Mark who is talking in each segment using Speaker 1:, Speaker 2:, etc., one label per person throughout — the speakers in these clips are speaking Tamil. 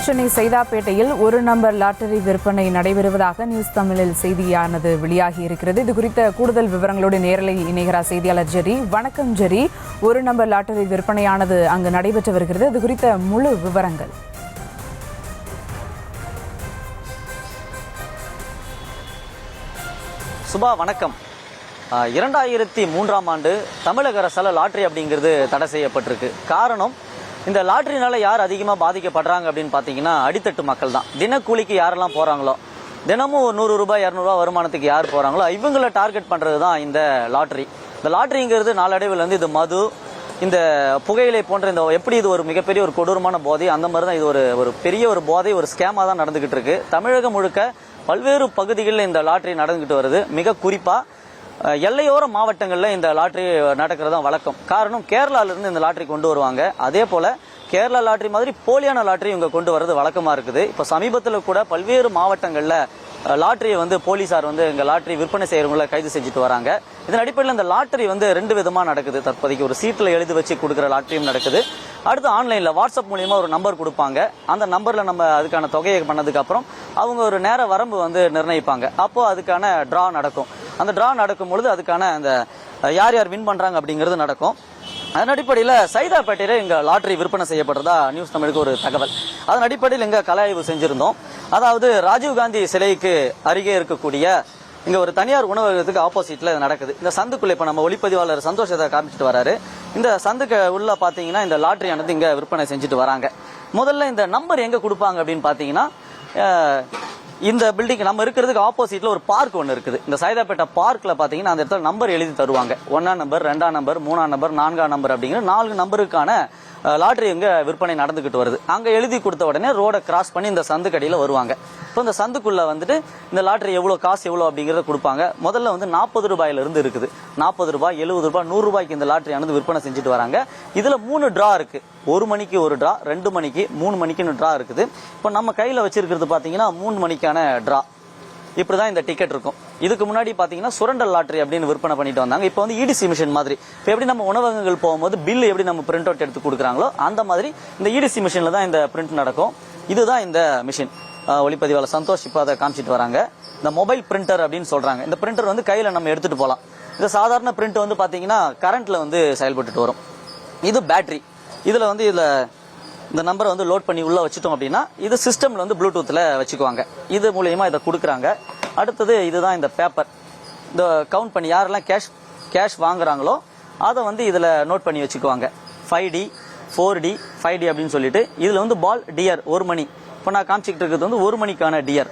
Speaker 1: சென்னை சைதாப்பேட்டையில் ஒரு நம்பர் லாட்டரி விற்பனை நடைபெறுவதாக நியூஸ் தமிழில் செய்தியானது வெளியாகி இருக்கிறது. இது குறித்த கூடுதல் விவரங்களோடு நேரலையில் இணைகிறார் செய்தியாளர் ஜெரி. வணக்கம் ஜெரி. ஒரு நம்பர் லாட்டரி விற்பனையானது அங்கு நடைபெற்று வருகிறது. இது குறித்த முழு விவரங்கள்.
Speaker 2: சுபா வணக்கம். 2003ஆம் ஆண்டு தமிழக அரசால் லாட்டரி அப்படிங்கிறது தடை செய்யப்பட்டிருக்கு. காரணம், இந்த லாட்டரினால யார் அதிகமாக பாதிக்கப்படுறாங்க அப்படின்னு பார்த்தீங்கன்னா அடித்தட்டு மக்கள் தான். தினக்கூலிக்கு யாரெல்லாம் போகிறாங்களோ, தினமும் 100 ரூபாய் 200 ரூபாய் வருமானத்துக்கு யார் போகிறாங்களோ இவங்களை டார்கெட் பண்ணுறது தான் இந்த லாட்டரி. இந்த லாட்டரிங்கிறது நாளடைவில் வந்து இது மது, இந்த புகையிலை போன்ற இந்த எப்படி இது ஒரு மிகப்பெரிய ஒரு கொடூரமான போதை, அந்த மாதிரி தான் இது ஒரு பெரிய ஒரு போதை, ஒரு ஸ்கேமாக தான் நடந்துகிட்டு இருக்கு. தமிழகம் முழுக்க பல்வேறு பகுதிகளில் இந்த லாட்டரி நடந்துகிட்டு வருது. மிக குறிப்பாக எல்லையோர மாவட்டங்களில் இந்த லாட்டரி நடக்கிறது தான் வழக்கம். காரணம், கேரளாவிலிருந்து இந்த லாட்டரி கொண்டு வருவாங்க. அதே போல் கேரளா லாட்டரி மாதிரி போலியான லாட்டரி இவங்க கொண்டு வர்றது வழக்கமாக இருக்குது. இப்போ சமீபத்தில் கூட பல்வேறு மாவட்டங்களில் லாட்டரியை வந்து போலீசார் வந்து இங்கே லாட்டரி விற்பனை செய்கிறவங்கள கைது செஞ்சுட்டு வராங்க. இதன் அடிப்படையில் இந்த லாட்டரி வந்து 2 விதமாக நடக்குது. தற்போதைக்கு ஒரு சீட்டில் எழுதி வச்சு கொடுக்குற லாட்டரியும் நடக்குது. அடுத்து ஆன்லைனில் வாட்ஸ்அப் மூலியமா ஒரு நம்பர் கொடுப்பாங்க. அந்த நம்பரில் நம்ம அதுக்கான தொகையை பண்ணதுக்கு அப்புறம் அவங்க ஒரு நேர வரம்பு வந்து நிர்ணயிப்பாங்க. அப்போ அதுக்கான டிரா நடக்கும். அந்த டிரா நடக்கும் பொழுது அதுக்கான அந்த யார் யார் வின் பண்றாங்க அப்படிங்கிறது நடக்கும். அதன் அடிப்படையில் சைதாப்பேட்டையில் இங்கே லாட்டரி விற்பனை செய்யப்படுறதா நியூஸ் தமிழுக்கு ஒரு தகவல். அதன் அடிப்படையில் இங்கே கல ஆய்வு செஞ்சிருந்தோம். அதாவது ராஜீவ்காந்தி சிலைக்கு அருகே இருக்கக்கூடிய இங்க ஒரு தனியார் உணவகத்துக்கு ஆப்போசிட்ல இது நடக்குது. இந்த சந்துக்குள்ள இப்ப நம்ம ஒளிப்பதிவாளர் சந்தோஷத்தை காமிச்சிட்டு வராரு. இந்த சந்துக்கு உள்ள பாத்தீங்கன்னா இந்த லாட்டரி ஆனது இங்க விற்பனை செஞ்சுட்டு வராங்க. முதல்ல இந்த நம்பர் எங்க கொடுப்பாங்க அப்படின்னு பாத்தீங்கன்னா, இந்த பில்டிங் நம்ம இருக்கிறதுக்கு ஆப்போசிட்ல ஒரு பார்க் ஒன்று இருக்குது. இந்த சைதாப்பேட்டை பார்க்ல பாத்தீங்கன்னா அந்த இடத்துல நம்பர் எழுதி தருவாங்க. 1ஆம் நம்பர், 2ஆம் நம்பர், 3ஆம் நம்பர், 4ஆம் நம்பர் அப்படிங்கிற 4 நம்பருக்கான லாட்டரி இங்க விற்பனை நடந்துகிட்டு வருது. அங்க எழுதி கொடுத்த உடனே ரோட கிராஸ் பண்ணி இந்த சந்துக்கடியில வருவாங்க. இப்போ இந்த சந்துக்குள்ள வந்துட்டு இந்த லாட்டரி எவ்வளவு காசு எவ்வளவு அப்படிங்கறத கொடுப்பாங்க. முதல்ல வந்து 40 ரூபாயில இருந்து இருக்குது. 40 ரூபாய், 70 ரூபாய், 100 ரூபாய்க்கு இந்த லாட்டரி ஆனது விற்பனை செஞ்சுட்டு வராங்க. இதுல 3 டிரா இருக்கு. 1 மணிக்கு ஒரு டிரா, 2 மணிக்கு, 3 மணிக்குன்னு டிரா இருக்குது. இப்போ நம்ம கையில வச்சிருக்கிறது பாத்தீங்கன்னா 3 மணிக்கான டிரா. இப்படிதான் இந்த டிக்கெட் இருக்கும். இதுக்கு முன்னாடி பாத்தீங்கன்னா சுரண்டல் லாட்டரி அப்படின்னு விற்பனை பண்ணிட்டு வந்தாங்க. இப்போ வந்து இடிசி மிஷின் மாதிரி. இப்போ எப்படி நம்ம உணவகங்கள் போகும்போது பில் எப்படி நம்ம பிரிண்ட் அவுட் எடுத்து கொடுக்குறாங்களோ அந்த மாதிரி இந்த இடிசி மிஷின்ல தான் இந்த பிரிண்ட் நடக்கும். இதுதான் இந்த மிஷின். ஒளிப்பதிவாளர் சந்தோஷ் இப்போ அதை காமிச்சிட்டு வராங்க. இந்த மொபைல் பிரிண்டர் அப்படின்னு சொல்றாங்க. இந்த பிரிண்டர் வந்து கையில நம்ம எடுத்துட்டு போகலாம். இந்த சாதாரண பிரிண்ட் வந்து பாத்தீங்கன்னா கரண்ட்ல வந்து செயல்பட்டு வரும். இது பேட்டரி. இதுல வந்து இந்த நம்பரை வந்து லோட் பண்ணி உள்ள வச்சுட்டோம் அப்படின்னா இது சிஸ்டம்ல வந்து ப்ளூடூத்ல வச்சுக்குவாங்க. இது மூலயமா இதை கொடுக்குறாங்க. அடுத்தது இதுதான் இந்த பேப்பர். இந்த கவுண்ட் பண்ணி யாரெல்லாம் கேஷ் வாங்குறாங்களோ அதை வந்து இதுல நோட் பண்ணி வச்சுக்குவாங்க. 5D, 4D, 5D அப்படின்னு சொல்லிட்டு இதுல வந்து பால் டியர் 1 மணி. இப்போ நான் காமிச்சிக்கிட்டு இருக்கிறது வந்து 1 மணிக்கான டியர்.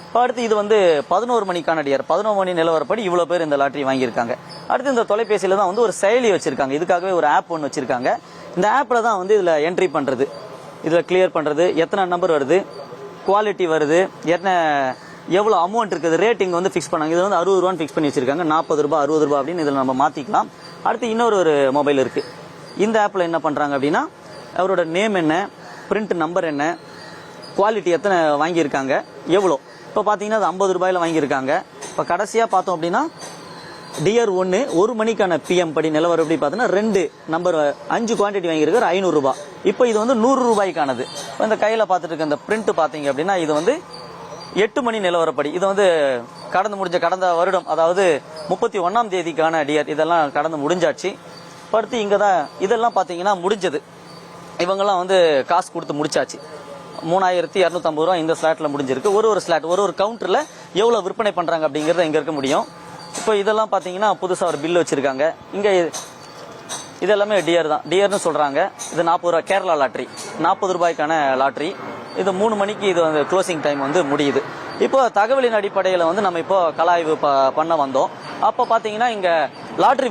Speaker 2: இப்போ அடுத்து இது வந்து 11 மணிக்கான டியர். 11 மணி நிலவரப்படி இவ்வளவு பேர் இந்த லாட்டரி வாங்கியிருக்காங்க. அடுத்து இந்த தொலைபேசியில தான் வந்து ஒரு செயலி வச்சிருக்காங்க. இதுக்காகவே ஒரு ஆப் ஒன்று வச்சிருக்காங்க. இந்த ஆப்ல தான் வந்து இதுல என்ட்ரி பண்றது, இதுல கிளியர் பண்றது, எத்தனை நம்பர் வருது, குவாலிட்டி வருது, எவ்வளவு அமௌண்ட் இருக்குது, ரேட்டிங் வந்து ஃபிக்ஸ் பண்ணாங்க. இது வந்து 60 ரூபான்னு ஃபிக்ஸ் பண்ணி வச்சிருக்காங்க. 40 ரூபாய், 60 ரூபாய் அப்படின்னு இதுல நம்ம மாத்திக்கலாம். அடுத்து இன்னொரு மொபைல் இருக்கு. இந்த ஆப்ல என்ன பண்றாங்க அப்படின்னா அவரோட நேம் என்ன, பிரிண்ட் நம்பர் என்ன, குவாலிட்டி எத்தனை வாங்கியிருக்காங்க, எவ்வளோ. இப்போ பார்த்தீங்கன்னா அது 50 ரூபாயில வாங்கியிருக்காங்க. இப்போ கடைசியாக பார்த்தோம் அப்படின்னா டியர் 1 மணிக்கான PM படி நிலவரம் எப்படி பார்த்தீங்கன்னா 2 நம்பர் 5 குவான்டிட்டி வாங்கியிருக்காரு, 500 ரூபாய். இப்போ இது வந்து 100 ரூபாய்க்கானது. இந்த கையில் பார்த்துட்டு இருக்க இந்த பிரிண்ட் பார்த்தீங்க அப்படின்னா இது வந்து 8 மணி நிலவரப்படி. இது வந்து கடந்த வருடம், அதாவது 31ஆம் தேதிக்கான டியர். இதெல்லாம் கடந்து முடிஞ்சாச்சு. அடுத்து இங்கே தான் இதெல்லாம் பார்த்தீங்கன்னா முடிஞ்சது. இவங்கெல்லாம் வந்து காசு கொடுத்து முடிச்சாச்சு. 3250 ரூபா இந்த ஸ்லாட்ல முடிஞ்சிருக்கு. ஒரு ஸ்லாட் ஒரு கவுண்டர்ல எவ்வளவு விற்பனை பண்றாங்க அப்படிங்கறத இங்க இருக்க முடியும். இப்போ இதெல்லாம் பாத்தீங்கன்னா புதுசா ஒரு பில் வச்சிருக்காங்க. இங்க இதெல்லாமே டியர் தான், டியர்னு சொல்றாங்க. இது 40 ரூபாய் கேரளா லாட்டரி, 40 ரூபாய்க்கான லாட்டரி. இது 3 மணிக்கு இது வந்து க்ளோசிங் டைம் வந்து முடியுது. இப்போ தகவலின் அடிப்படையில் வந்து நம்ம இப்போ கலாய்வு பண்ண வந்தோம். அப்போ பாத்தீங்கன்னா இங்க லாட்டரி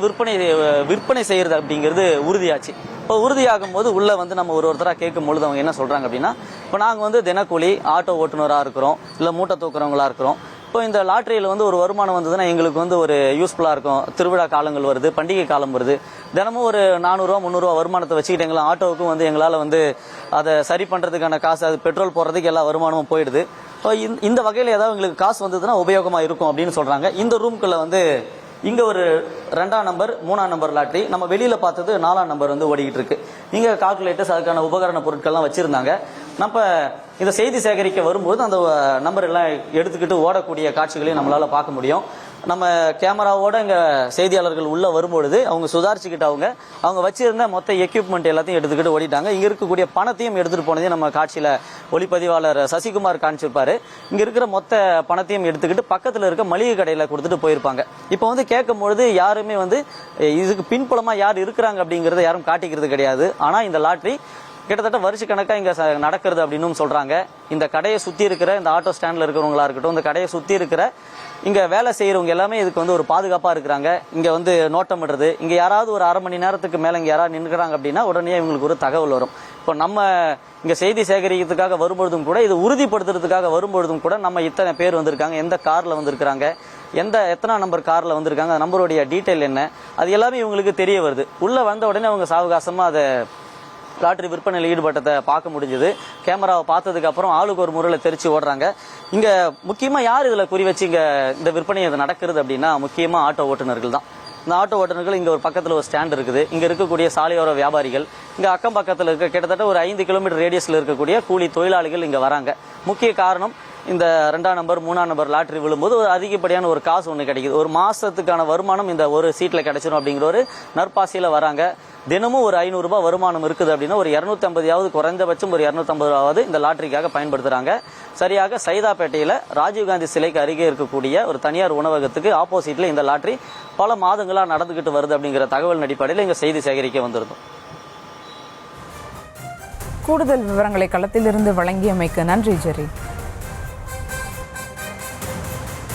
Speaker 2: விற்பனை செய்யறது அப்படிங்கிறது உறுதியாச்சு. இப்போ உறுதியாகும் போது உள்ள வந்து நம்ம ஒருத்தராக கேட்கும் பொழுது அவங்க என்ன சொல்றாங்க அப்படின்னா, இப்போ நாங்க வந்து தினக்கூலி ஆட்டோ ஓட்டுநராக இருக்கிறோம், இல்ல மூட்டை தூக்குறவங்களா இருக்கிறோம். இப்போ இந்த லாட்டரியில வந்து ஒரு வருமானம் வந்ததுன்னா எங்களுக்கு வந்து ஒரு யூஸ்ஃபுல்லா இருக்கும். திருவிழா காலங்கள் வருது, பண்டிகை காலம் வருது. தினமும் ஒரு 400 ரூபா 300 ரூபா வருமானத்தை வச்சுக்கிட்டு எங்களை ஆட்டோவுக்கும் வந்து எங்களால் வந்து அதை சரி பண்றதுக்கான காசு, அது பெட்ரோல் போடுறதுக்கு எல்லா வருமானமும் போயிடுது. இந்த வகையில் ஏதாவது எங்களுக்கு காசு வந்ததுன்னா உபயோகமா இருக்கும் அப்படின்னு சொல்றாங்க. இந்த ரூம்குள்ள வந்து இங்க ஒரு 2ஆம் நம்பர் 3ஆம் நம்பர் லாட்டரி, நம்ம வெளியில பார்த்தது 4ஆம் நம்பர் வந்து ஓடிக்கிட்டு இருக்கு. இங்க கால்குலேட்டர்ஸ், அதுக்கான உபகரண பொருட்கள்லாம் வச்சிருந்தாங்க. நம்ம இந்த செய்தி சேகரிக்க வரும்போது அந்த நம்பர் எல்லாம் எடுத்துக்கிட்டு ஓடக்கூடிய காட்சிகளையும் நம்மளால பார்க்க முடியும். நம்ம கேமராவோட இங்க செய்தியாளர்கள் உள்ள வரும்பொழுது அவங்க சுதாரிச்சுக்கிட்டு அவங்க வச்சிருந்த மொத்த எக்யூப்மெண்ட் எல்லாத்தையும் எடுத்துக்கிட்டு ஓடிட்டாங்க. இங்க இருக்கக்கூடிய பணத்தையும் எடுத்துட்டு போனதையும் நம்ம காட்சியில ஒளிப்பதிவாளர் சசிகுமார் காமிச்சிருப்பாரு. இங்க இருக்கிற மொத்த பணத்தையும் எடுத்துக்கிட்டு பக்கத்துல இருக்க மளிகை கடையில கொடுத்துட்டு போயிருப்பாங்க. இப்போ கேட்கும் பொழுது யாருமே இதுக்கு பின்புலமா யார் இருக்கிறாங்க அப்படிங்கறத யாரும் காட்டிக்கிறது கிடையாது. ஆனா இந்த லாட்டரி கிட்டத்தட்ட வருஷ கணக்கா இங்க நடக்கிறது அப்படின்னு சொல்றாங்க. இந்த கடையை சுத்தி இருக்கிற இந்த ஆட்டோ ஸ்டாண்ட்ல இருக்கிறவங்களா இருக்கட்டும், இந்த கடையை சுத்தி இருக்கிற இங்க வேலை செய்யறவங்க எல்லாமே இதுக்கு ஒரு பாதுகாப்பா இருக்கிறாங்க. இங்க நோட்டமிடுறது, இங்க யாராவது ஒரு அரை மணி நேரத்துக்கு மேல இங்க யாராவது நின்றுறாங்க அப்படின்னா உடனே இவங்களுக்கு ஒரு தகவல் வரும். இப்போ நம்ம இங்க செய்தி சேகரிக்கிறதுக்காக வரும்பொழுதும் கூட, இது உறுதிப்படுத்துறதுக்காக வரும்பொழுதும் கூட நம்ம இத்தனை பேர் வந்திருக்காங்க, எந்த கார்ல வந்திருக்காங்க, எத்தனை நம்பர் கார்ல வந்திருக்காங்க, நம்பருடைய டீட்டெயில் என்ன, அது எல்லாமே இவங்களுக்கு தெரிய வருது. உள்ள வந்த உடனே அவங்க சாவகாசமா அதை லாட்டரி விற்பனையில் ஈடுபட்டதை பார்க்க முடிஞ்சது. கேமராவை பார்த்ததுக்கு அப்புறம் ஆளுக்கு ஒரு முறையில் தெரிச்சு ஓடுறாங்க. இங்க முக்கியமா யார் இதுல குறி வச்சு இந்த விற்பனை நடக்கிறது அப்படின்னா முக்கியமா ஆட்டோ ஓட்டுநர்கள் தான். இந்த ஆட்டோ ஓட்டுநர்கள் இங்க ஒரு பக்கத்துல ஒரு ஸ்டாண்ட் இருக்குது. இங்க இருக்கக்கூடிய சாலையோர வியாபாரிகள், இங்க அக்கம் பக்கத்துல இருக்க கிட்டத்தட்ட ஒரு 5 கிலோமீட்டர் ரேடியஸ்ல இருக்கக்கூடிய கூலி தொழிலாளிகள் இங்க வராங்க. முக்கிய காரணம் இந்த 2ஆம் நம்பர் 3ஆம் நம்பர் லாட்டரி விழும்போது ஒரு அதிகப்படியான ஒரு காசு கிடைக்குது. ஒரு மாசத்துக்கான வருமானம் இந்த ஒரு சீட்ல கிடைச்சிடும் அப்படிங்கிற ஒரு நற்பாசியில வராங்க. தினமும் ஒரு 500 ரூபாய் வருமானம் இருக்குது அப்படின்னா ஒரு 250 குறைந்தபட்சம் ஒரு 250 இந்த லாட்டரிக்காக பயன்படுத்துறாங்க. சரியாக சைதாப்பேட்டையில ராஜீவ்காந்தி சிலைக்கு அருகே இருக்கக்கூடிய ஒரு தனியார் உணவகத்துக்கு ஆப்போசிட்ல இந்த லாட்டரி பல மாதங்களா நடந்துகிட்டு வருது அப்படிங்கிற தகவல் அடிப்படையில் இங்க செய்தி சேகரிக்க வந்திருந்தோம்.
Speaker 1: கூடுதல் விவரங்களை களத்திலிருந்து வழங்கியமைக்கு நன்றி ஜெரி.